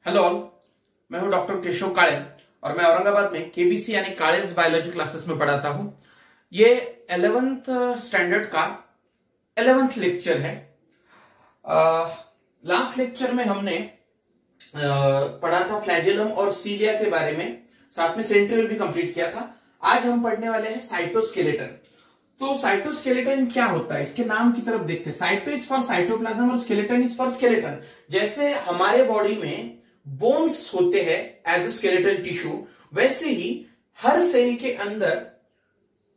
Hello all, मैं हूं doctor Keshav काळे और मैं औरंगाबाद में केबीसी यानी कालेज बायोलॉजी क्लासेस में पढ़ाता हूं। ये 11th स्टैंडर्ड का 11th लेक्चर है। लास्ट लेक्चर में हमने पढ़ा था फ्लैजेलम और सीलिया के बारे में, साथ में सेंट्रियोल भी कंप्लीट किया था। आज हम पढ़ने वाले हैं साइटोस्केलेटन। तो साइटोस्केलेटन क्या होता है, इसके नाम की तरफ देखते हैं। साइटो इज फॉर साइटोप्लाज्म और स्केलेटन इज फॉर स्केलेटन। जैसे हमारे बॉडी में बोन्स होते हैं एज ए स्केलेटल टिश्यू, वैसे ही हर सेल के अंदर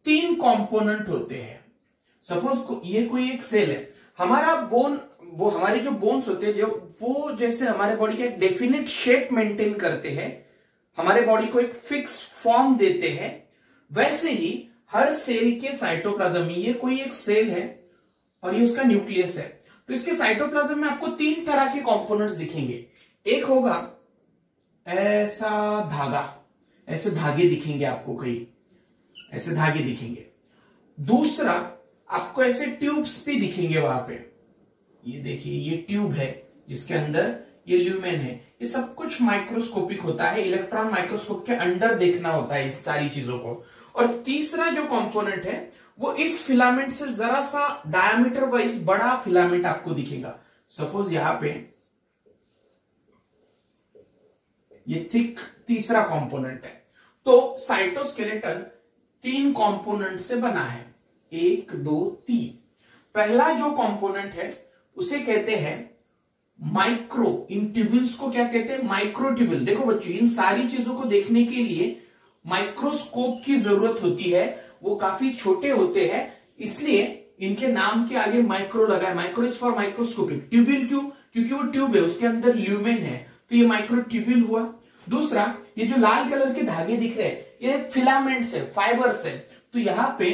3 कंपोनेंट होते हैं। सपोज ये कोई एक सेल है, हमारा बोन, वो हमारे जो बोन्स होते हैं जो वो जैसे हमारे बॉडी का एक डेफिनेट शेप मेंटेन करते हैं, हमारे बॉडी को एक फिक्स फॉर्म देते हैं, वैसे ही हर सेल के साइटोप्लाज्म में ये कोई एक सेल है और ये उसका न्यूक्लियस है। तो इसके साइटोप्लाज्म में आपको 3 तरह के कंपोनेंट्स दिखेंगे। एक होगा ऐसा धागा, ऐसे धागे दिखेंगे आपको, कई ऐसे धागे दिखेंगे। दूसरा आपको ऐसे ट्यूब्स भी दिखेंगे वहां पे, ये देखिए ये ट्यूब है जिसके अंदर ये ल्यूमेन है। ये सब कुछ माइक्रोस्कोपिक होता है, इलेक्ट्रॉन माइक्रोस्कोप के अंदर देखना होता है इस सारी चीजों को। और तीसरा जो कंपोनेंट है वो इस फिलामेंट से जरा सा डायमीटर वाइज बड़ा फिलामेंट आपको दिखेगा। सपोज यहां पे ये थिक तीसरा कंपोनेंट है। तो साइटोस्केलेटन 3 कंपोनेंट से बना है, 1 2 3। पहला जो कंपोनेंट है उसे कहते हैं माइक्रो। इन ट्यूबल्स को क्या कहते हैं? माइक्रोट्यूबल। देखो बच्चों, इन सारी चीजों को देखने के लिए माइक्रोस्कोप की जरूरत होती है, वो काफी छोटे होते हैं, इसलिए इनके नाम के आगे माइक्रो लगा है। Micro is for microscopic. Tubule क्यों? क्योंकि वो ट्यूब है, उसके अंदर ल्यूमेन है, तो ये माइक्रोट्यूबिल हुआ। दूसरा, ये जो लाल कलर के धागे दिख रहे हैं ये फिलामेंट्स है, फाइबर्स है। तो यहां पे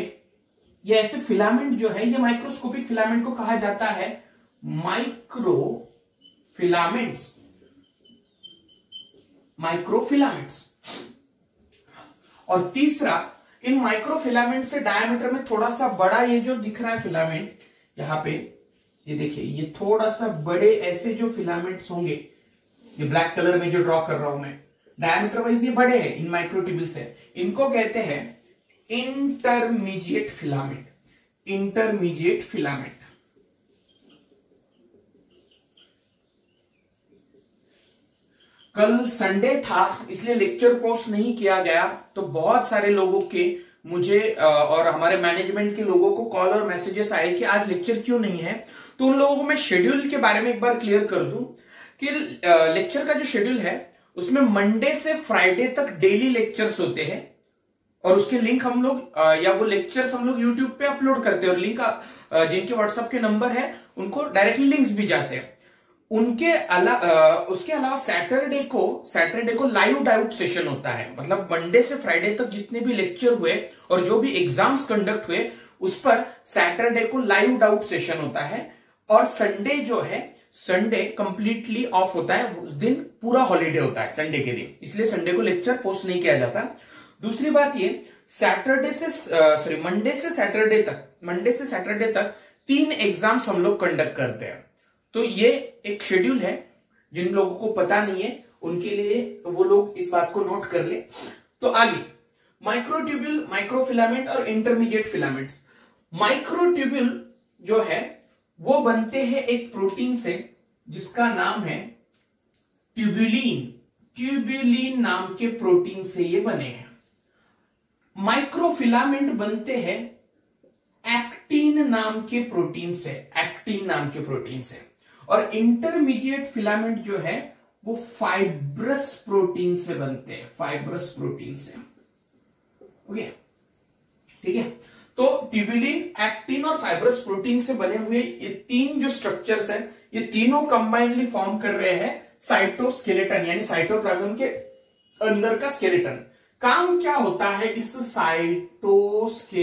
ये ऐसे फिलामेंट जो है, ये माइक्रोस्कोपिक फिलामेंट को कहा जाता है माइक्रो फिलामेंट्स। माइक्रोफिलामेंट्स। और तीसरा, इन माइक्रोफिलामेंट से डायमीटर में थोड़ा सा बड़ा ये जो दिख रहा है फिलामेंट, यहां पे ये देखिए, ये थोड़ा सा बड़े ऐसे जो फिलामेंट्स होंगे, ये ब्लैक कलर में जो ड्रॉ कर रहा हूं मैं, डायमीटर वाइज ये बड़े हैं, इन माइक्रोट्यूबुल से। इनको कहते हैं इंटरमीडिएट फिलामेंट। Intermediate filament. कल संडे था इसलिए लेक्चर पोस्ट नहीं किया गया, तो बहुत सारे लोगों के मुझे और हमारे मैनेजमेंट के लोगों को कॉल और मैसेजेस आए कि आज लेक्चर क्यों नहीं है। तो उन लोगों को मैं शेड्यूल के बारे में एक बार क्लियर कर दूं कि लेक्चर का जो शेड्यूल है उसमें मंडे से फ्राइडे तक डेली लेक्चर्स होते हैं, और उसके लिंक हम लोग या वो लेक्चर्स हम लोग यूट्यूब पे अपलोड करते हैं, और लिंक जिनके व्हाट्सएप के नंबर है उनको डायरेक्टली लिंक्स भी जाते हैं। उसके अलावा सैटरडे को लाइव डाउट सेशन होता है। मतलब मंडे से फ्राइडे तक जितने भी लेक्चर हुए और जो भी एग्जाम्स कंडक्ट हुए उस पर सैटरडे को लाइव डाउट सेशन होता है। और संडे जो है, संडे कंप्लीटली ऑफ होता है, उस दिन पूरा हॉलीडे होता है संडे के दिन, इसलिए संडे को लेक्चर पोस्ट नहीं किया जाता। दूसरी बात ये, मंडे से सैटरडे तक 3 एग्जाम्स हम लोग कंडक्ट करते हैं। तो ये एक शेड्यूल है, जिन लोगों को पता नहीं है उनके लिए वो लोग इस बात को नोट कर ले। तो आगे माइक्रोट्यूब्यूल, माइक्रोफिलामेंट और इंटरमीडिएट फिलामेंट्स। माइक्रोट्यूब्यूल जो है वो बनते हैं एक प्रोटीन से जिसका नाम है ट्यूब्यूलिन। ट्यूब्यूलिन नाम के प्रोटीन से ये बने हैं। माइक्रोफिलामेंट बनते हैं एक्टिन नाम के प्रोटीन से, एक्टिन नाम के प्रोटीन से। और इंटरमीडिएट फिलामेंट जो है वो फाइब्रस प्रोटीन से बनते हैं, फाइब्रस प्रोटीन से। ओके, ठीक है। तो ट्यूब्यूलिन, एक्टिन और फाइब्रस प्रोटीन से बने हुए ये 3 जो स्ट्रक्चर्स हैं, ये तीनों कंबाइनली फॉर्म कर रहे हैं साइटोस्केलेटन, यानी साइटोप्लाज्म के अंदर का स्केलेटन। काम क्या होता है इस साइटोस्केलेटन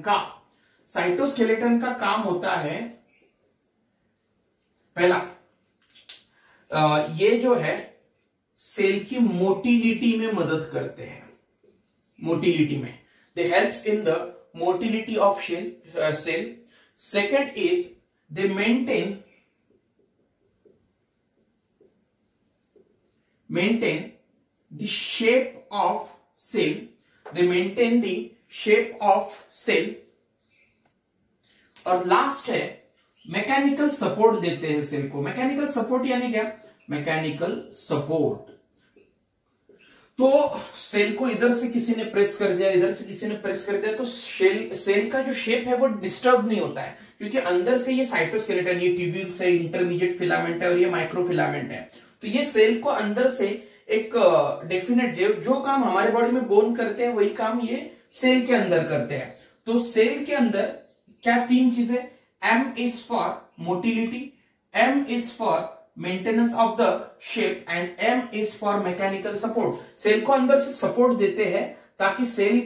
का? साइटोस्केलेटन का काम होता है, पहला ये जो है सेल की मोटिलिटी में मदद करते हैं। मोटिलिटी में they helps in the motility of cell. Second is they maintain maintain the shape of cell, they maintain the shape of cell. और लास्ट है मैकेनिकल सपोर्ट देते हैं सेल को। मैकेनिकल सपोर्ट यानी क्या? मैकेनिकल सपोर्ट, तो cell को इधर से किसी ने प्रेस कर दिया, इधर से किसी ने प्रेस कर दिया, तो सेल का जो शेप है वो डिस्टर्ब नहीं होता है, क्योंकि अंदर से ये साइटोस्केलेटन, ये ट्यूब्यूल्स है, इंटरमीडिएट फिलामेंट है और ये माइक्रोफिलामेंट है। तो ये सेल को अंदर से एक डेफिनेट जो काम हमारे बॉडी में बोन करते हैं वही काम ये सेल के अंदर करते हैं। तो सेल के अंदर क्या तीन चीजें, M is for motility, M is for maintenance of the shape and M is for mechanical support. Cell को अंदर से सपोर्ट देते हैं ताकि सेल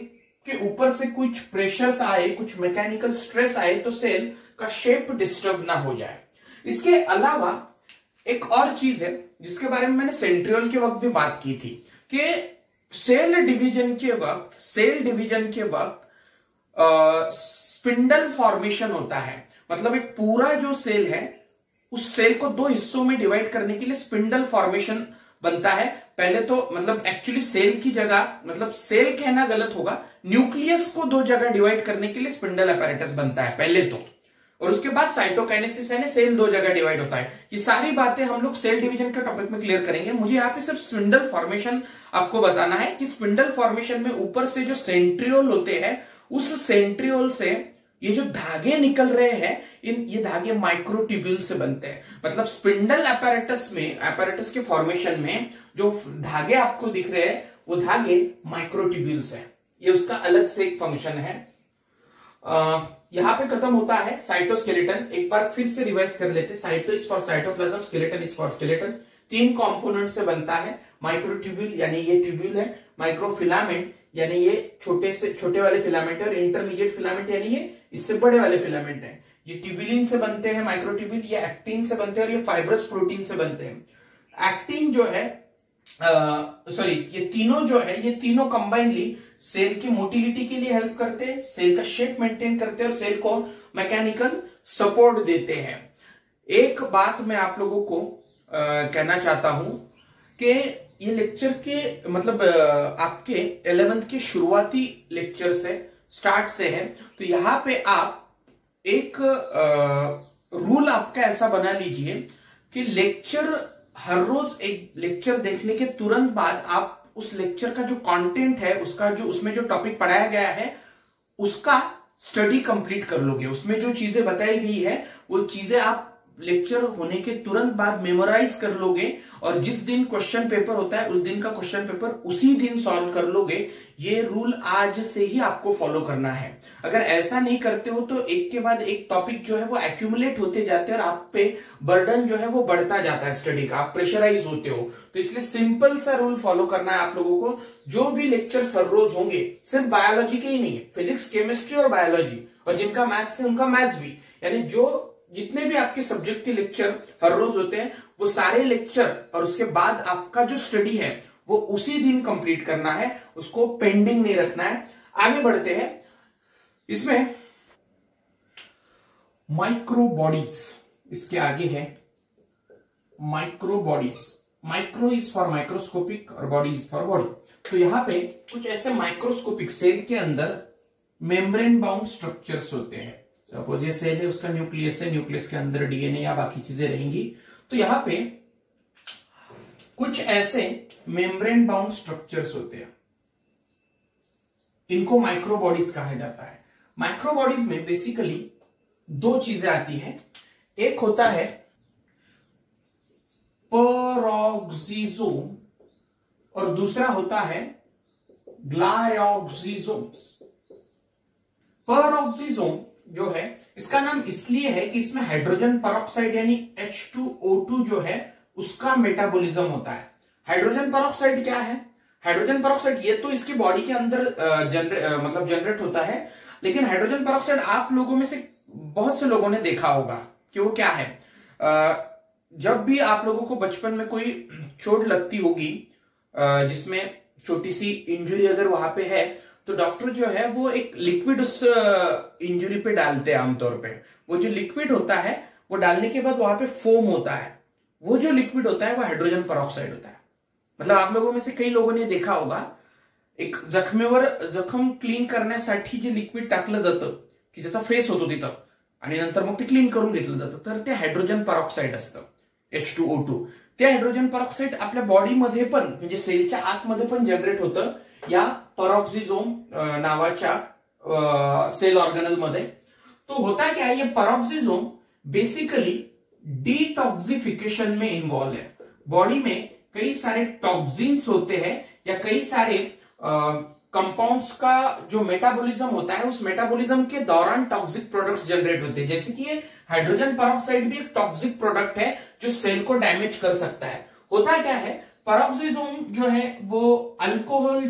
के ऊपर से कुछ प्रेशर्स आए, कुछ मैकेनिकल स्ट्रेस आए तो सेल का शेप डिस्टर्ब ना हो जाए। इसके अलावा एक और चीज है जिसके बारे में मैंने सेंट्रियोल के वक्त भी बात की थी कि सेल डिवीजन के वक्त स्पिंडल फॉर्मेशन होता है। मतलब एक पूरा जो सेल है उस सेल को दो हिस्सों में डिवाइड करने के लिए स्पिंडल फॉर्मेशन बनता है। पहले तो मतलब एक्चुअली सेल की जगह, मतलब सेल कहना गलत होगा, न्यूक्लियस को दो जगह डिवाइड करने के लिए स्पिंडल अपैरेटस बनता है पहले तो, और उसके बाद साइटोकाइनेसिस यानी सेल दो जगह डिवाइड होता है। ये सारी बातें हम लोग सेल डिवीजन के टॉपिक में क्लियर करेंगे। मुझे यहाँ पे सिर्फ स्पिंडल फॉर्मेशन आपको बताना है कि स्पिंडल फॉर्मेशन में ऊपर से जो सेंट्रियोल होते हैं, उस सेंट्रियोल से ये जो धागे निकल रहे हैं, ये धागे माइक्रोट्यूब्यूल से बनते हैं। मतलब स्पिंडल अपैरेटस के फॉर्मेशन में जो धागे आपको दिख रहे हैं वो धागे माइक्रोट्यूब्यूल्स हैं। ये उसका अलग से एक फंक्शन है। यहां पे खत्म होता है साइटोस्केलेटन। एक बार फिर से रिवाइज कर लेते। Cyto is for cytoplasm, skeleton is for skeleton. तीन कंपोनेंट से बनता है। माइक्रोट्यूब्यूल यानी ये ट्यूब्यूल है, माइक्रोफिलामेंट यानी ये छोटे वाले फिलामेंट है, और इंटरमीडिएट फिलामेंट यानी ये इससे बड़े वाले फिलामेंट है। ये ट्यूबुलिन से बनते हैं माइक्रोट्यूब्यूल, ये एक्टिन से बनते हैं और ये फाइब्रस प्रोटीन से बनते हैं। एक्टिन जो है ये तीनों जो है, ये तीनों कंबाइनली सेल की मोटिलिटी के लिए हेल्प करते हैं, सेल का शेप मेंटेन करते हैं और सेल को मैकेनिकल सपोर्ट देते हैं। एक बात मैं आप लोगों को कहना चाहता हूं कि ये लेक्चर के मतलब आपके 11th के शुरुआती लेक्चर से स्टार्ट से है, तो यहां पे आप एक रूल आपका ऐसा बना लीजिए कि लेक्चर हर रोज एक लेक्चर देखने के तुरंत बाद आप उस लेक्चर का जो कंटेंट है, उसका जो उसमें जो टॉपिक पढ़ाया गया है उसका स्टडी कंप्लीट कर लोगे। उसमें जो चीजें बताई गई है वो चीजें आप लेक्चर होने के तुरंत बाद मेमोराइज कर लोगे, और जिस दिन क्वेश्चन पेपर होता है उस दिन का क्वेश्चन पेपर उसी दिन सॉल्व कर लोगे। ये रूल आज से ही आपको फॉलो करना है। अगर ऐसा नहीं करते हो तो एक के बाद एक टॉपिक जो है वो एक्यूमुलेट होते जाते हैं और आप पे बर्डन जो है वो बढ़ता जाता है स्टडी का, आप प्रेशराइज होते हो। तो इसलिए सिंपल सा रूल फॉलो करना है आप लोगों को। जो भी लेक्चर्स हर रोज होंगे, सिर्फ बायोलॉजी के ही नहीं है, फिजिक्स, केमिस्ट्री और बायोलॉजी, और जिनका मैथ्स है उनका मैथ्स भी, यानी जो जितने भी आपके सब्जेक्ट के लेक्चर हर रोज होते हैं वो सारे लेक्चर और उसके बाद आपका जो स्टडी है वो उसी दिन कंप्लीट करना है, उसको पेंडिंग नहीं रखना है। आगे बढ़ते हैं। इसमें माइक्रो बॉडीज इसके आगे है। Micro bodies, micro is for microscopic और बॉडी इज फॉर बॉडी। तो यहां पे कुछ ऐसे माइक्रोस्कोपिक सेल के अंदर मेम्ब्रेन बाउंड स्ट्रक्चर्स होते हैं। सपोज ये सेल है, उसका न्यूक्लियस है, न्यूक्लियस के अंदर डीएनए या बाकी चीजें रहेंगी। तो यहां पे कुछ ऐसे मेम्ब्रेन बाउंड स्ट्रक्चर्स होते हैं, इनको माइक्रो बॉडीज कहा जाता है। माइक्रो बॉडीज में बेसिकली दो चीजें आती हैं। एक होता है पेरोक्सिसोम और दूसरा होता है ग्लायोक्सिसोम्स। पेरोक्सिसोम जो है, इसका नाम इसलिए है कि इसमें हाइड्रोजन पेरोक्साइड यानी H2O2 जो है उसका मेटाबॉलिज्म होता है। हाइड्रोजन पेरोक्साइड क्या है? हाइड्रोजन पेरोक्साइड ये तो इसकी बॉडी के अंदर जनरेट होता है, लेकिन हाइड्रोजन पेरोक्साइड आप लोगों में से बहुत से लोगों ने देखा होगा कि वो क्या है। जब भी आप लोगों को बचपन में कोई चोट लगती होगी, जिसमें छोटी सी इंजरी अगर वहां पे है, तो डॉक्टर जो है वो एक लिक्विड उस इंजरी पे डालते हैं आमतौर पे। वो जो लिक्विड होता है वो डालने के बाद वहां पे फोम होता है, वो जो लिक्विड होता है वो हाइड्रोजन पेरोक्साइड होता है। मतलब आप लोगों में से कई लोगों ने देखा होगा, एक जखमेवर जखम क्लीन करण्यासाठी जे लिक्विड टाकलं जातं की ज्याचा फेस होतो तिथं आणि नंतर मग ते क्लीन करून घेतलं जातं, तर ते हायड्रोजन परऑक्साईड असतं, H2O2. ते हायड्रोजन परऑक्साईड आपल्या बॉडीमध्ये पण म्हणजे सेलच्या आतमध्ये पण जनरेट होतं या परऑक्सिझोम नावाच्या सेल ऑर्गेनल मध्ये. तो होता क्या, ये परऑक्सिझोम बेसिकली डिटॉक्सिफिकेशन में इन्वॉल्व है. बॉडी में कई सारे टॉक्सिन्स होते हैं या कई सारे कंपाउंड्स का जो मेटाबॉलिज्म होता है, उस मेटाबॉलिज्म के दौरान टॉक्सिक प्रोडक्ट्स जनरेट होते हैं. जैसे कि ये हाइड्रोजन परऑक्साइड भी एक टॉक्सिक प्रोडक्ट है जो सेल को डैमेज कर सकता है. होता क्या है, परऑक्सिझोम जो है वो अल्कोहल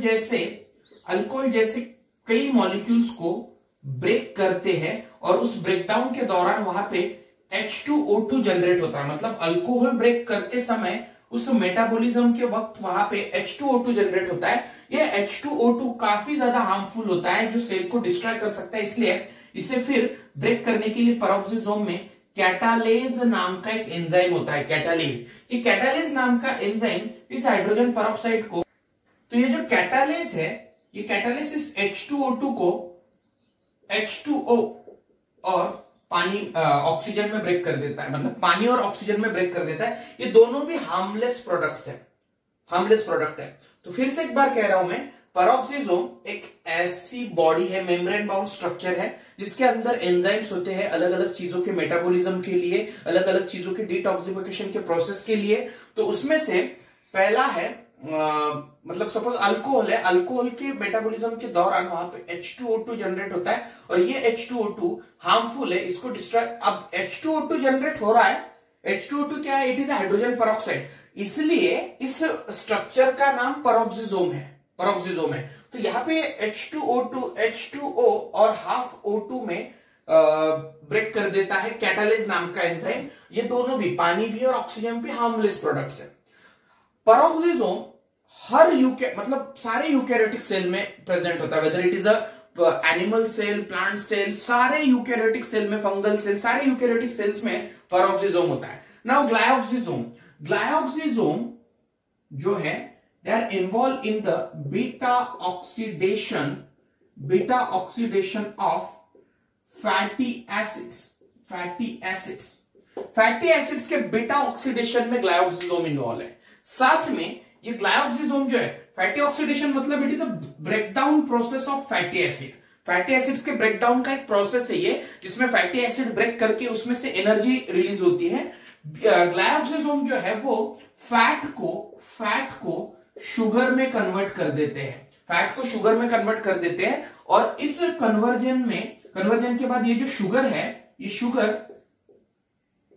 जैसे कई मॉलिक्यूल्स को ब्रेक करते हैं और उस ब्रेकडाउन के दौरान वहां पे H2O2 जनरेट होता है. मतलब अल्कोहल ब्रेक करते समय उस मेटाबॉलिज्म के वक्त वहां पे H2O2 जनरेट होता है. ये H2O2 काफी ज्यादा हार्मफुल होता है जो सेल को डिस्ट्रॉय कर सकता है, इसलिए इसे फिर ब्रेक करने के लिए परऑक्सिझोम में कैटालेज नाम का एक एंजाइम होता है. कैटालेज, ये कैटालेज नाम का एंजाइम इस हाइड्रोजन परऑक्साइड को, तो ये जो कैटालेज है, ये कैटालेज इस H2O2 को H2O और पानी ऑक्सीजन में ब्रेक कर देता है. मतलब पानी और ऑक्सीजन में ब्रेक कर देता है. ये दोनों भी हार्मलेस प्रोडक्ट्स है, हार्मलेस प्रोडक्ट है. तो फिर से एक बार कह रहा हूं मैं, परऑक्सिझोम एक ऐसी बॉडी है, मेम्ब्रेन बाउंड स्ट्रक्चर है, जिसके अंदर एंजाइम्स होते हैं अलग अलग चीजों के मेटाबॉलिज्म के लिए, अलग अलग चीजों के डिटॉक्सिफिकेशन के प्रोसेस के लिए. तो उसमें से पहला है मतलब सपोज अल्कोहल है, अल्कोहल के मेटाबॉलिज्म के दौरान वहां पे H2O2 जनरेट होता है और ये H2O2 हार्मफुल है, इसको डिस्ट्रॉय. अब H2O2 जनरेट हो रहा है, H2O2 क्या है, इट इज हाइड्रोजन परऑक्साइड, इसलिए इस स्ट्रक्चर का नाम परऑक्सिझोम है. तो यहाँ पे H2O2 H2O और हाफ O2 में ब्रेक कर देता है कैटालेज नाम का एंजाइम. ये दोनों भी, पानी भी और ऑक्सीजन भी हार्मलेस प्रोडक्ट्स है. परऑक्सिझोम हर मतलब सारे यूकैरियोटिक सेल में प्रेजेंट होता है, whether it is a animal cell, plant cell, सारे यूकैरियोटिक सेल में, फंगल सेल, सारे यूकैरियोटिक सेल्स में परऑक्सिझोम होता है. नाउ ग्लाइऑक्सिझोम जो है, they are involve in the beta oxidation of fatty acids के बीटा ऑक्सीडेशन में ग्लाइऑक्सिझोम इन्वॉल्व है. साथ में ये ग्लाइऑक्सिझोम जो है, फैटी ऑक्सीडेशन मतलब it is a breakdown process of fatty acid. Fatty acids के ब्रेकडाउन का एक प्रोसेस है ये, जिसमें फैटी एसिड ब्रेक करके उसमें से एनर्जी रिलीज होती है. ग्लाइऑक्सिझोम जो है वो फैट को शुगर में कन्वर्ट कर देते हैं. और इस कन्वर्जन के बाद ये जो शुगर है, ये शुगर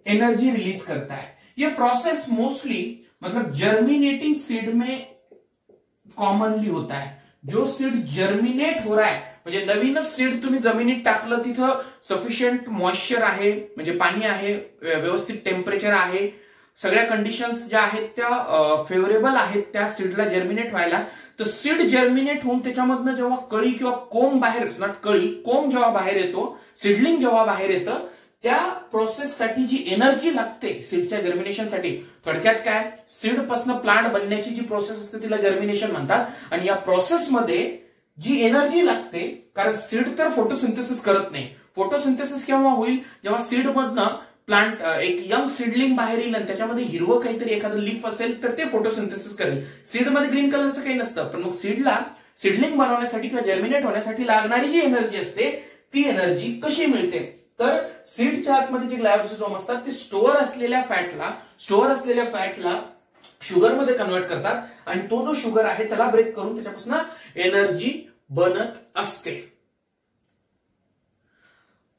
एनर्जी रिलीज करता है. ये प्रोसेस मोस्टली मतलब जर्मिनेटिंग सीड में कॉमनली होता है. जो सीड जर्मिनेट हो रहा आहे, म्हणजे नवीनच सीड तुम्ही जमिनीत टाकलं, तिथं सफिशियंट मॉइश्चर आहे, म्हणजे पाणी आहे, व्यवस्थित टेम्परेचर आहे, सगळ्या कंडिशन्स ज्या आहेत त्या फेवरेबल आहेत त्या सीडला जर्मिनेट व्हायला. तर सीड जर्मिनेट होऊन त्याच्यामधनं जेव्हा कळी किंवा कोंब बाहेर, नॉट कळी, कोंब जेव्हा बाहेर येतो, सीडलिंग जेव्हा बाहेर येतं, त्या प्रोसेससाठी जी एनर्जी लागते सीडच्या जर्मिनेशनसाठी, थोडक्यात काय, सीड पासून प्लांट बनण्याची जी प्रोसेस असते तिला जर्मिनेशन म्हणतात. आणि या प्रोसेसमध्ये जी एनर्जी लागते, कारण सीड तर फोटोसिंथेसिस करत नाही. फोटोसिंथेसिस केव्हा होईल, जेव्हा सीड मधनं प्लांट एक यंग सीडलिंग बाहेर येईल आणि त्याच्यामध्ये हिरवं काहीतरी एखादं लीफ असेल तर ते फोटोसिंथेसिस करेल. सीडमध्ये ग्रीन कलरचं काही नसतं, पण मग सीडला सीडलिंग बनवण्यासाठी किंवा जर्मिनेट होण्यासाठी लागणारी जी एनर्जी असते ती एनर्जी कशी मिळते, तर सीडच्या आतमध्ये जे ग्लायकोजेन असतात ते स्टोअर असलेल्या फॅटला शुगर मध्ये कन्वर्ट करतात आणि तो जो शुगर आहे त्याला ब्रेक करून त्याच्यापासून एनर्जी बनत असते.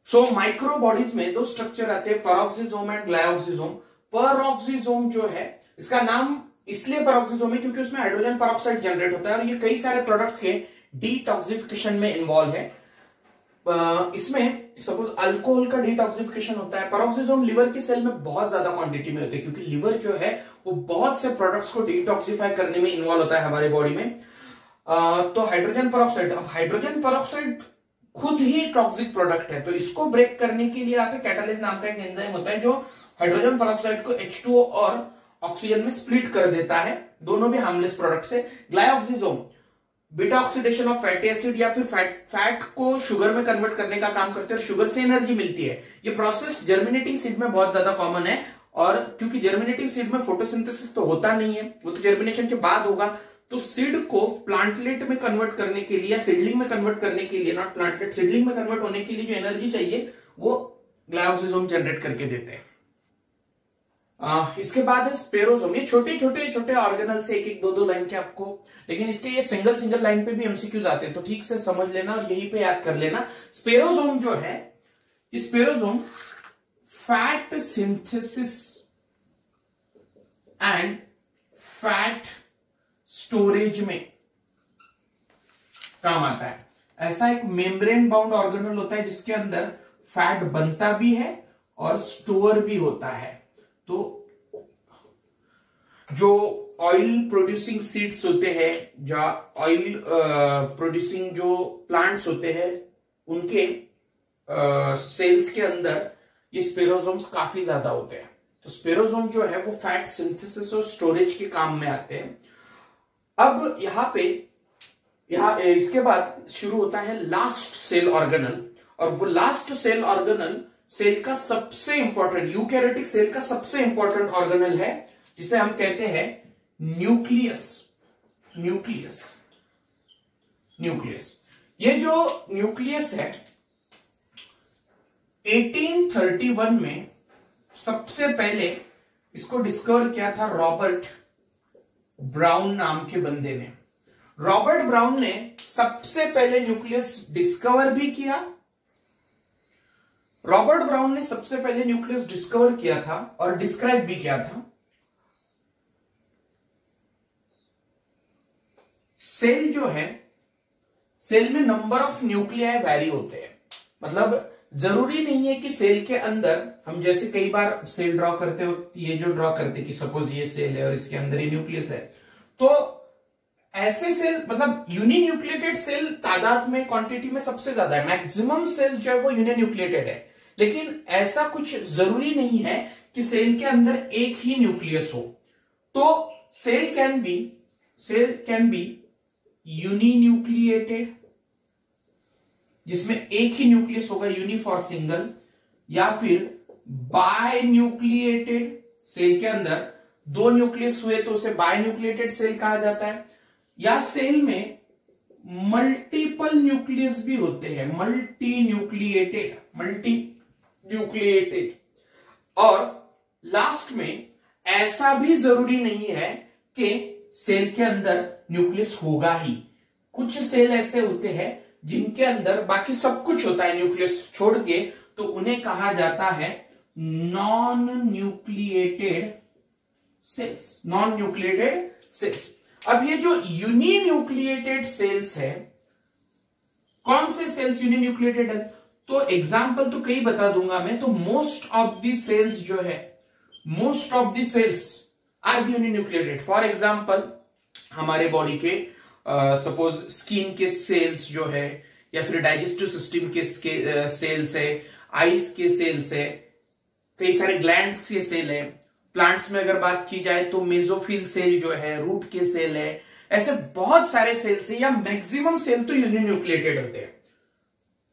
सो माइक्रो बॉडीज में दो स्ट्रक्चर आते हैं, पेरोक्सिसोम एंड ग्लाइकोजेन. पेरोक्सिसोम जो है इसका नाम इसलिए पेरोक्सिसोम है क्योंकि उसमें हाइड्रोजन पेरोक्साइड जनरेट होता है और ये कई सारे प्रोडक्ट्स के डिटॉक्सिफिकेशन में इन्वॉल्व है. इसमें सपोज अल्कोहल का डिटॉक्सिफिकेशन होता है. पेरोक्सिसोम लिवर की सेल में बहुत ज्यादा क्वांटिटी में होते हैं क्योंकि लिवर जो है वो बहुत से प्रोडक्ट्स को डिटॉक्सिफाई करने में इन्वॉल्व होता है हमारे बॉडी में. तो हाइड्रोजन पेरोक्साइड, अब हाइड्रोजन पेरोक्साइड खुद ही टॉक्सिक प्रोडक्ट है, तो इसको ब्रेक करने के लिए यहाँ पे कैटालिस्ट नाम का एक एंजाइम होता है जो हाइड्रोजन पेरोक्साइड को H2O और ऑक्सीजन में स्प्लिट कर देता है, दोनों भी हार्मलेस प्रोडक्ट्स है। Glyoxysome beta oxidation of fatty acid या फिर फैट को शुगर में कन्वर्ट करने का काम करते हैं और शुगर से एनर्जी मिलती है। ये प्रोसेस जर्मिनेटिंग सीड में बहुत ज्यादा कॉमन है, और क्योंकि जर्मिनेटिंग सीड में फोटोसिंथेसिस तो होता नहीं है, वो तो जर्मिनेशन के बाद होगा, तो सीड को प्लांटलेट में कन्वर्ट करने के लिए या सीडलिंग में कन्वर्ट करने के लिए, नॉट प्लांटलेट, सीडलिंग में कन्वर्ट होने के लिए जो एनर्जी चाहिए वो ग्लाइऑक्सिजोम जनरेट करके देते हैं। इसके बाद है स्पेरोसोम। ये छोटे छोटे छोटे ऑर्गेनल से एक एक दो दो लाइन के आपको, लेकिन इसके ये सिंगल लाइन पे भी एमसीक्यूज आते हैं, तो ठीक से समझ लेना और यहीं पे याद कर लेना। स्पेरोसोम जो है, spherosome fat synthesis and fat storage में काम आता है। ऐसा एक मेम्ब्रेन बाउंड ऑर्गेनल होता है जिसके अंदर फैट बनता भी है और स्टोर भी होता है। तो जो ऑयल प्रोड्यूसिंग सीड्स होते हैं, या ऑयल प्रोड्यूसिंग जो प्लांट्स होते हैं, उनके सेल्स के अंदर ये स्पेरोसोम्स काफी ज्यादा होते हैं। तो स्पेरोसोम जो है वो फैट सिंथेसिस और स्टोरेज के काम में आते हैं। अब यहाँ इसके बाद शुरू होता है लास्ट सेल ऑर्गेनल, और वो लास्ट सेल ऑर्गेनल सेल का सबसे इंपॉर्टेंट, यूकैरियोटिक सेल का सबसे इंपॉर्टेंट ऑर्गेनल है, जिसे हम कहते हैं न्यूक्लियस। ये जो न्यूक्लियस है 1831 में सबसे पहले इसको डिस्कवर किया था रॉबर्ट ब्राउन नाम के बंदे ने। रॉबर्ट ब्राउन ने सबसे पहले न्यूक्लियस डिस्कवर भी किया। रॉबर्ट ब्राउन ने सबसे पहले न्यूक्लियस डिस्कवर किया था और डिस्क्राइब भी किया था। सेल जो है, सेल में नंबर ऑफ न्यूक्लियाई वैरी होते हैं। मतलब जरूरी नहीं है कि सेल के अंदर, हम जैसे कई बार सेल ड्रॉ करते वक्त ये जो ड्रॉ करते कि सपोज ये सेल है और इसके अंदर ये न्यूक्लियस है, तो ऐसे सेल, मतलब यूनिन्यूक्लिएटेड सेल तादाद में, क्वांटिटी में सबसे ज्यादा है। मैक्सिमम सेल जो है वो यूनिन्यूक्लिएटेड है, लेकिन ऐसा कुछ जरूरी नहीं है कि सेल के अंदर एक ही न्यूक्लियस हो। तो सेल कैन बी यूनिन्यूक्लिएटेड, जिसमें एक ही न्यूक्लियस होगा, यूनि फॉर सिंगल, या फिर बाय न्यूक्लिएटेड, सेल के अंदर दो न्यूक्लियस हुए तो उसे बाय न्यूक्लिएटेड सेल कहा जाता है। या सेल में मल्टीपल न्यूक्लियस भी होते हैं, मल्टी न्यूक्लिएटेड। और लास्ट में ऐसा भी जरूरी नहीं है कि सेल के अंदर न्यूक्लियस होगा ही। कुछ सेल ऐसे होते हैं जिनके अंदर बाकी सब कुछ होता है न्यूक्लियस छोड़ के, तो उन्हें कहा जाता है नॉन न्यूक्लिएटेड सेल्स। अब ये जो यूनिन्यूक्लिएटेड सेल्स है, कौन से सेल्स यूनिन्यूक्लिएटेड है? तो एग्जांपल तो कई बता दूंगा मैं। तो मोस्ट ऑफ द सेल्स जो है, most of the cells are uninucleated. For example हमारे बॉडी के सपोज स्किन के सेल्स जो है, या फिर डाइजेस्टिव सिस्टम के सेल्स है, आईज के सेल्स है, कई सारे ग्लैंड्स के सेल है। प्लांट्स में अगर बात की जाए तो मेसोफिल सेल जो है, रूट के सेल है, ऐसे बहुत सारे सेल्स है, या मैक्सिमम सेल तो यूनिन्यूक्लिएटेड होते हैं।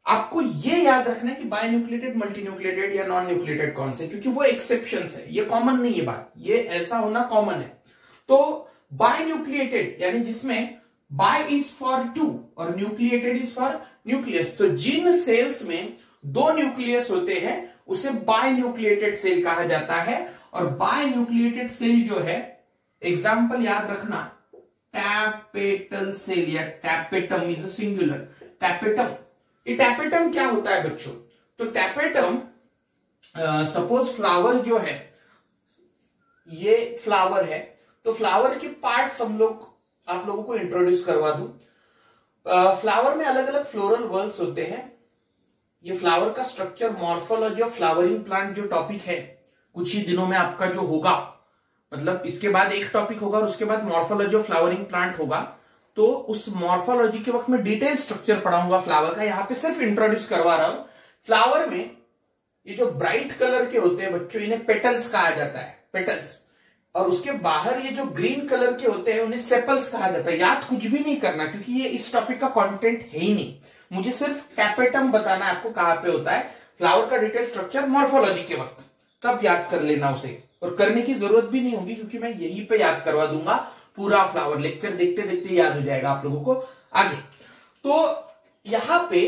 आपको ये याद रखना है कि बाय न्यूक्लिएटेड, मल्टी न्यूक्लिएटेड या नॉन न्यूक्लिएटेड कौन से, क्योंकि वो एक्सेप्शंस है, ये कॉमन नहीं है बात, ये ऐसा होना कॉमन है। तो बाय न्यूक्लिएटेड यानी जिसमें बाय इज फॉर टू और न्यूक्लिएटेड इज फॉर न्यूक्लियस। तो जिन सेल्स में दो न्यूक्लियस होते हैं उसे बाय न्यूक्लिएटेड सेल कहा जाता है। और बाय न्यूक्लिएटेड सेल जो है, एग्जाम्पल याद रखना, टैपेटल सेल या tapetum is a singular. Tapetum, ये टैपेटम क्या होता है बच्चों? तो टैपेटम, सपोज फ्लावर जो है, ये फ्लावर है, तो फ्लावर के पार्ट्स आप लोगों को इंट्रोड्यूस करवा दूं। फ्लावर में अलग अलग फ्लोरल वर्ल्स होते हैं। ये फ्लावर का structure, morphology of flowering plant जो टॉपिक है, कुछ ही दिनों में आपका जो होगा, मतलब इसके बाद एक टॉपिक होगा और उसके बाद मॉर्फोलॉजी ऑफ फ्लावरिंग प्लांट होगा। तो उस मॉर्फोलॉजी के वक्त में डिटेल स्ट्रक्चर पढ़ाऊंगा फ्लावर का, यहां पे सिर्फ इंट्रोड्यूस करवा रहा हूं। फ्लावर में ये जो ब्राइट कलर के होते हैं बच्चों, इन्हें पेटल्स कहा जाता है। पेटल्स, और उसके बाहर ये जो ग्रीन कलर के होते हैं उन्हें सेपल्स कहा जाता है। याद कुछ भी नहीं करना क्योंकि ये इस टॉपिक का कंटेंट है ही नहीं, मुझे सिर्फ टैपेटम बताना है आपको कहां पे होता है। फ्लावर का डिटेल स्ट्रक्चर मॉर्फोलॉजी के वक्त तब याद कर लेना उसे, और करने की जरूरत भी नहीं होगी क्योंकि मैं यहीं पे याद करवा दूंगा। पूरा फ्लावर लेक्चर देखते देखते याद हो जाएगा आप लोगों को आगे। तो यहां पे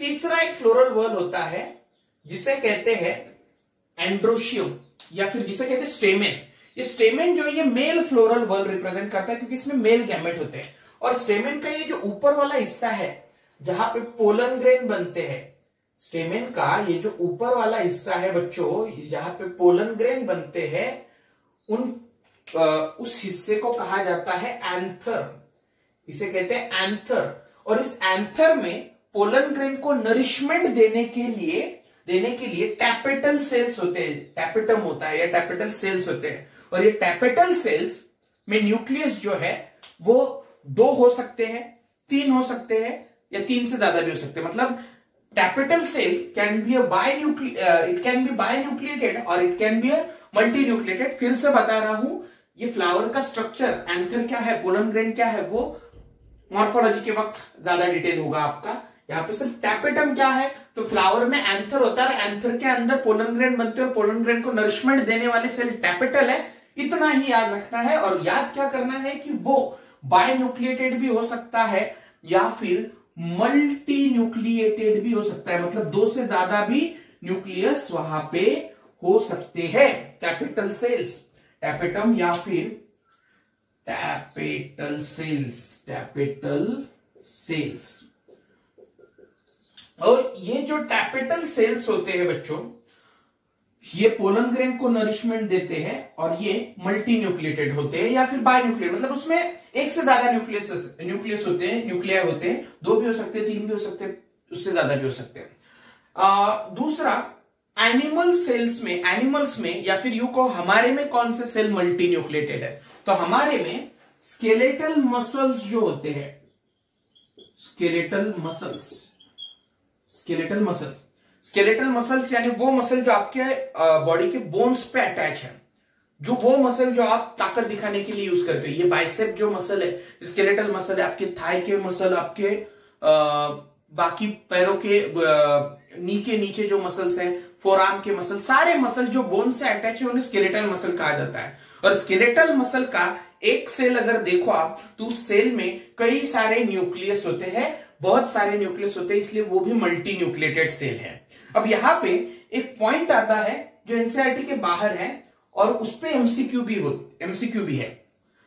तीसरा एक फ्लोरल वॉल होता है जिसे कहते हैं एंड्रोशियम, या फिर जिसे कहते हैं स्टेमेन। ये स्टेमेन जो है ये मेल फ्लोरल वॉल रिप्रेजेंट करता है क्योंकि इसमें मेल गैमेट होते हैं। और स्टेमेन का ये जो ऊपर वाला हिस्सा है जहां पे पोलन ग्रेन बनते हैं, स्टेमेन का ये जो ऊपर वाला हिस्सा है बच्चों जहां पे पोलन ग्रेन बनते हैं, उस हिस्से को कहा जाता है एंथर। इसे कहते हैं एंथर। और इस एंथर में पोलन ग्रेन को नरिशमेंट देने के लिए टैपेटल सेल्स होते हैं, टैपेटम होता है या टैपेटल सेल्स होते हैं। और ये टैपेटल सेल्स में न्यूक्लियस जो है वो 2 हो सकते हैं, 3 हो सकते हैं या 3 से ज्यादा भी हो सकते हैं। मतलब tapetal cell can be it can be binucleated और इट कैन बी मल्टीन्यूक्लिएटेड। फिर से बता रहा हूं, ये फ्लावर का स्ट्रक्चर एंथर क्या है, पोलन ग्रेन क्या है, वो मॉर्फोलॉजी के वक्त ज्यादा डिटेल होगा आपका। यहाँ पे सिर्फ टैपेटम क्या है, तो फ्लावर में एंथर होता है, एंथर के अंदर पोलन ग्रेन बनते हैं और पोलन ग्रेन को नरिशमेंट देने वाली सेल टैपेटल है। इतना ही याद रखना है। और याद क्या करना है कि वो बायन्यूक्लिएटेड भी हो सकता है या फिर मल्टी न्यूक्लिएटेड भी हो सकता है, मतलब 2 से ज्यादा भी न्यूक्लियस वहां पे हो सकते हैं। टैपेटल सेल्स, टैपेटम या फिर टैपेटल सेल्स। और ये जो टैपेटल सेल्स होते हैं बच्चों, ये पोलन ग्रेन को नरिशमेंट देते हैं और ये मल्टी न्यूक्लिएटेड होते हैं या फिर बायन्यूक्लिएटेड, मतलब उसमें 1 से ज्यादा न्यूक्लियस होते हैं, न्यूक्लियाई होते हैं। 2 भी हो सकते हैं, 3 भी हो सकते हैं, उससे ज्यादा भी हो सकते हैं। दूसरा, एनिमल्स में या फिर यू को हमारे में कौन से सेल मल्टी न्यूक्लिएटेड है, तो हमारे में स्केलेटल मसल्स जो होते हैं, स्केलेटल मसल्स यानी वो मसल जो आपके बॉडी के बोन्स पे अटैच है, जो वो मसल जो आप ताकत दिखाने के लिए यूज करते हो। ये बाइसेप जो मसल है, स्केलेटल मसल है, आपके थाई के मसल, आपके बाकी पैरों के नी के नीचे जो मसल्स हैं, फोरआर्म के मसल, सारे मसल जो बोन से अटैच है उन्हें स्केलेटल मसल कहा जाता है। और स्केलेटल मसल का एक सेल अगर देखो आप, तो उस सेल में कई सारे न्यूक्लियस होते हैं, बहुत सारे न्यूक्लियस होते हैं, इसलिए वो भी मल्टी न्यूक्लिएटेड सेल है। अब यहां पे एक पॉइंट आता है जो एनसीईआरटी के बाहर है और उस पे एमसीक्यू भी है।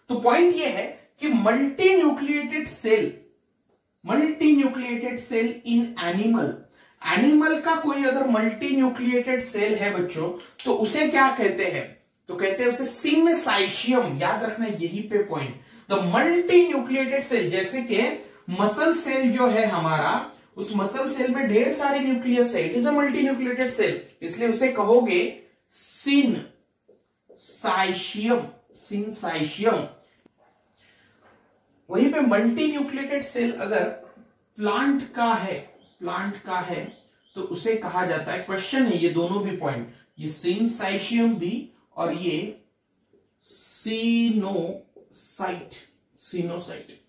तो पॉइंट ये है कि multinucleated cell in animal का कोई अगर मल्टी न्यूक्लिएटेड सेल है बच्चों, तो उसे क्या कहते हैं, तो कहते हैं उसे सिनसाइशियम। याद रखना यही पे point, the multinucleated cell. जैसे कि मसल सेल जो है हमारा, उस मसल सेल में ढेर सारे न्यूक्लियस है, it is a multinucleated cell, इसलिए उसे कहोगे सिनसाइशियम। वहीं पे मल्टी न्यूक्लिएटेड सेल अगर प्लांट का है तो उसे कहा जाता है, क्वेश्चन है ये दोनों भी पॉइंट, ये सिनसाइशियम भी और ये सीनोसाइट।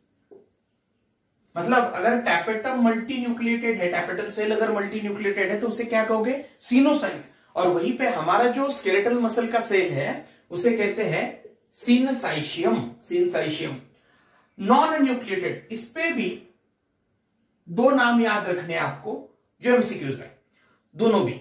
मतलब अगर टैपेटम मल्टी न्यूक्लिएटेड है, टैपेटल सेल अगर मल्टी न्यूक्लिएटेड है तो उसे क्या कहोगे, सीनोसाइट। और वहीं पे हमारा जो स्केलेटल मसल का सेल है उसे कहते हैं सिनसाइशियम। नॉन न्यूक्लिएटेड, इस पे भी 2 नाम याद रखने आपको जो एमसीक्यूज है, दोनों भी।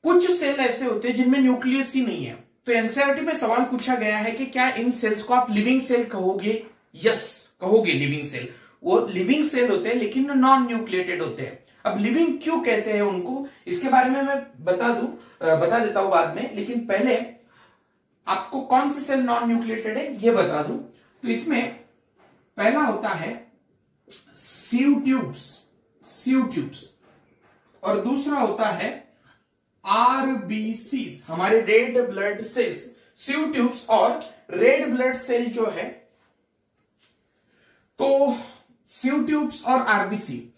कुछ सेल ऐसे होते हैं जिनमें न्यूक्लियस ही नहीं है, तो एनसीईआरटी में सवाल पूछा गया है कि क्या इन सेल्स को आप लिविंग सेल कहोगे? यस कहोगे, लिविंग सेल। वो लिविंग सेल होते हैं लेकिन नॉन न्यूक्लिएटेड होते हैं। अब लिविंग क्यों कहते हैं उनको, इसके बारे में मैं बता देता हूं बाद में, लेकिन पहले आपको कौन से सेल नॉन न्यूक्लिएटेड है ये बता दूं। तो इसमें पहला होता है सीव ट्यूब्स और दूसरा होता है आरबीसीज, हमारे red blood cells. Sieve tubes और रेड ब्लड सेल जो है, तो सीव ट्यूब्स और आरबीसी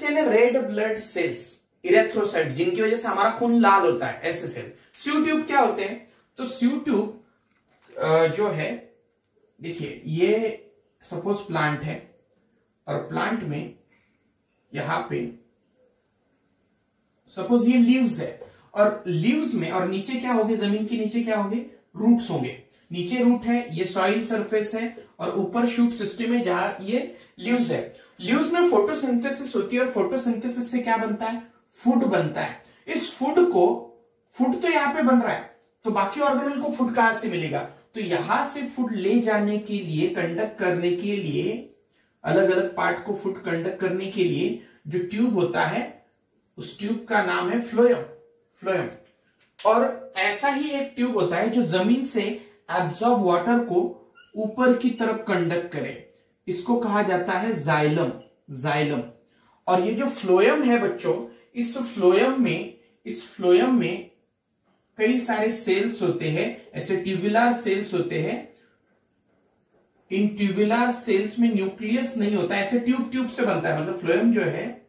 है रेड ब्लड सेल्स, इरेथ्रोसाइट, जिनकी वजह से हमारा खून लाल होता है, ऐसे सेल। सीव ट्यूब क्या होते हैं, तो सीव ट्यूब जो है, देखिए ये सपोज प्लांट है और प्लांट में यहां पे सपोज ये लीव्स है और लीव्स में और नीचे क्या होंगे, जमीन के नीचे क्या होंगे, रूट्स होंगे। नीचे रूट है, ये सॉइल सरफेस है और ऊपर शूट सिस्टम है जहां ये लीव्स है। लीव्स में फोटोसिंथेसिस होती है और फोटोसिंथेसिस से क्या बनता है, फूड बनता है। इस फूड तो यहां पे बन रहा है, तो बाकी ऑर्गेनल को फूड कहां से मिलेगा, तो यहां से फूड ले जाने के लिए, कंडक्ट करने के लिए, अलग अलग पार्ट को फूड कंडक्ट करने के लिए जो ट्यूब होता है उस ट्यूब का नाम है फ्लोएम। और ऐसा ही एक ट्यूब होता है जो जमीन से एब्जॉर्ब वाटर को ऊपर की तरफ कंडक्ट करे, इसको कहा जाता है जाइलम। और ये जो फ्लोएम है बच्चों, इस फ्लोएम में कई सारे सेल्स होते हैं, ऐसे ट्यूबुलर सेल्स होते हैं। इन ट्यूबुलर सेल्स में न्यूक्लियस नहीं होता, ऐसे ट्यूब से बनता है। मतलब फ्लोएम जो है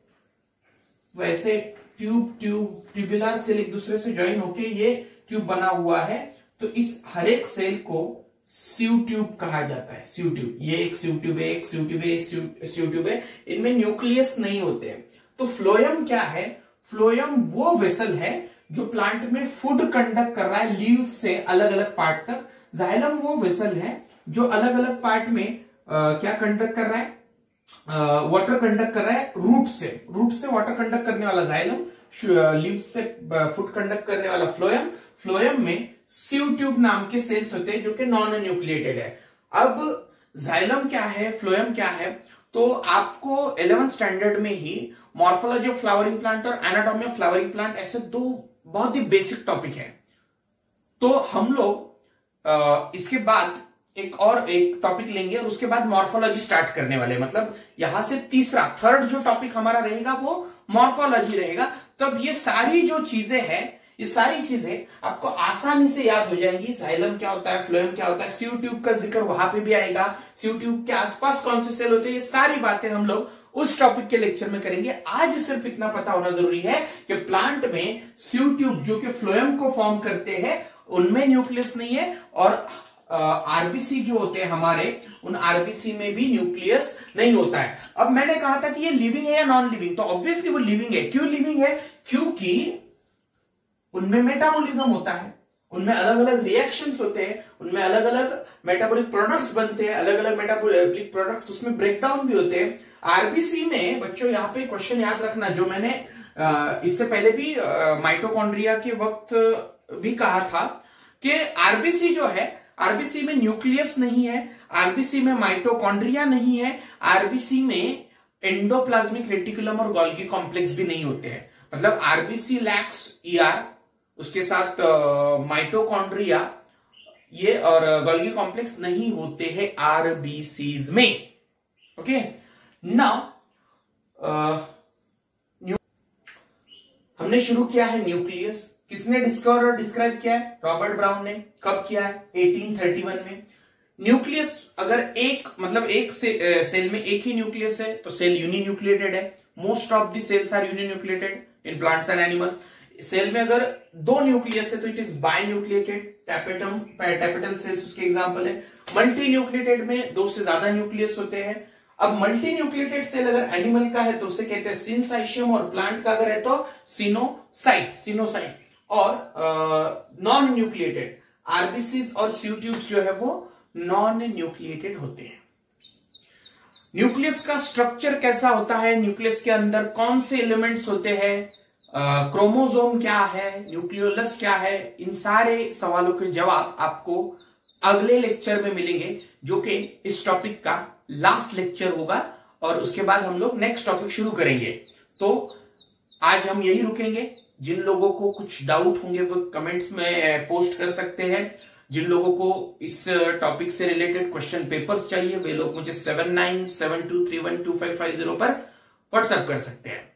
वैसे ट्यूबुलर सेल एक दूसरे से ज्वाइन होके ये ट्यूब बना हुआ है। तो इस हर एक सेल को सीव ट्यूब कहा जाता है। सीव ट्यूब, ये एक सीव ट्यूब है, एक सीव ट्यूब है, सीव ट्यूब है, इनमें न्यूक्लियस नहीं होते हैं। तो फ्लोएम क्या है, फ्लोएम वो वेसल है जो प्लांट में फूड कंडक्ट कर रहा है लीव्स से अलग अलग पार्ट तक। जाइलम वो वेसल है जो अलग अलग पार्ट में क्या कंडक्ट कर रहा है, वाटर कंडक्ट कर रहा है रूट से वाटर कंडक्ट करने वाला जाइलम, लीव्स से फूड कंडक्ट करने वाला फ्लोएम में सीव ट्यूब नाम के सेल्स होते हैं जो कि नॉन न्यूक्लिएटेड है। अब जाइलम क्या है, फ्लोएम क्या है, तो आपको 11th स्टैंडर्ड में ही मॉर्फोलॉजी ऑफ फ्लावरिंग प्लांट और एनाटॉमी ऑफ फ्लावरिंग प्लांट, ऐसे दो बहुत ही बेसिक टॉपिक है। तो हम लोग इसके बाद एक टॉपिक लेंगे और उसके बाद मॉर्फोलॉजी स्टार्ट करने वाले। मतलब यहां से थर्ड जो टॉपिक हमारा रहेगा वो मॉर्फोलॉजी रहेगा। तब ये सारी जो चीजें हैं, ये सारी चीजें आपको आसानी से याद हो जाएंगी। जाइलम क्या होता है, फ्लोएम क्या होता है, सीव ट्यूब का जिक्र वहां पे भी आएगा, सीव ट्यूब के आसपास कौन से सेल होते हैं, ये सारी बातें हम लोग उस टॉपिक के लेक्चर में करेंगे। आज सिर्फ इतना पता होना जरूरी है कि प्लांट में सीव ट्यूब जो कि फ्लोएम को फॉर्म करते हैं उनमें न्यूक्लियस नहीं है, और आरबीसी जो होते हैं हमारे, उन आरबीसी में भी न्यूक्लियस नहीं होता है। अब मैंने कहा था कि ये लिविंग है या नॉन लिविंग, तो ऑब्वियसली वो लिविंग है। क्यों लिविंग है, क्योंकि उनमें मेटाबॉलिज्म होता है, उनमें अलग अलग रिएक्शंस होते हैं, उनमें अलग अलग मेटाबॉलिक प्रोडक्ट्स बनते हैं, अलग अलग मेटाबॉलिक प्रोडक्ट्स उसमें ब्रेकडाउन भी होते हैं। आरबीसी में बच्चों यहाँ पे क्वेश्चन याद रखना, जो मैंने इससे पहले भी माइटोकॉन्ड्रिया के वक्त भी कहा था कि आरबीसी जो है, आरबीसी में न्यूक्लियस नहीं है, आरबीसी में माइटोकॉन्ड्रिया नहीं है, आरबीसी में एंडोप्लाज्मिक रेटिकुलम और गोल्गी कॉम्प्लेक्स भी नहीं होते हैं। मतलब आरबीसी लैक्स ईआर, उसके साथ माइटोकॉन्ड्रिया ये और गोल्गी कॉम्प्लेक्स नहीं होते हैं आरबीसीज में। ओके, नाउ हमने शुरू किया है न्यूक्लियस। किसने डिस्कवर और डिस्क्राइब किया है, रॉबर्ट ब्राउन ने। कब किया है, 1831 में। न्यूक्लियस अगर एक सेल में एक ही न्यूक्लियस है तो सेल यूनिन्यूक्लिएटेड है। Most of the cells are uninucleated in plants and animals. Cell में अगर दो न्यूक्लियस है तो it is binucleated. Tapetal cells उसके एग्जांपल है। मल्टी न्यूक्लिएटेड में दो से ज्यादा न्यूक्लियस होते हैं। अब मल्टी न्यूक्लिएटेड सेल अगर एनिमल का है तो उसे कहते हैं सिनसाइशियम, और प्लांट का अगर है तो सिनोसाइट। और नॉन न्यूक्लिएटेड आरबीसीज और सीव ट्यूब्स जो है वो नॉन न्यूक्लिएटेड होते हैं। न्यूक्लियस का स्ट्रक्चर कैसा होता है, न्यूक्लियस के अंदर कौन से एलिमेंट्स होते हैं, क्रोमोसोम क्या है, न्यूक्लियोलस क्या है, इन सारे सवालों के जवाब आपको अगले लेक्चर में मिलेंगे, जो कि इस टॉपिक का लास्ट लेक्चर होगा। और उसके बाद हम लोग नेक्स्ट टॉपिक शुरू करेंगे। तो आज हम यही रुकेंगे। जिन लोगों को कुछ डाउट होंगे वो कमेंट्स में पोस्ट कर सकते हैं। जिन लोगों को इस टॉपिक से रिलेटेड क्वेश्चन पेपर्स चाहिए वे लोग मुझे 7972312550 पर व्हाट्सएप कर सकते हैं।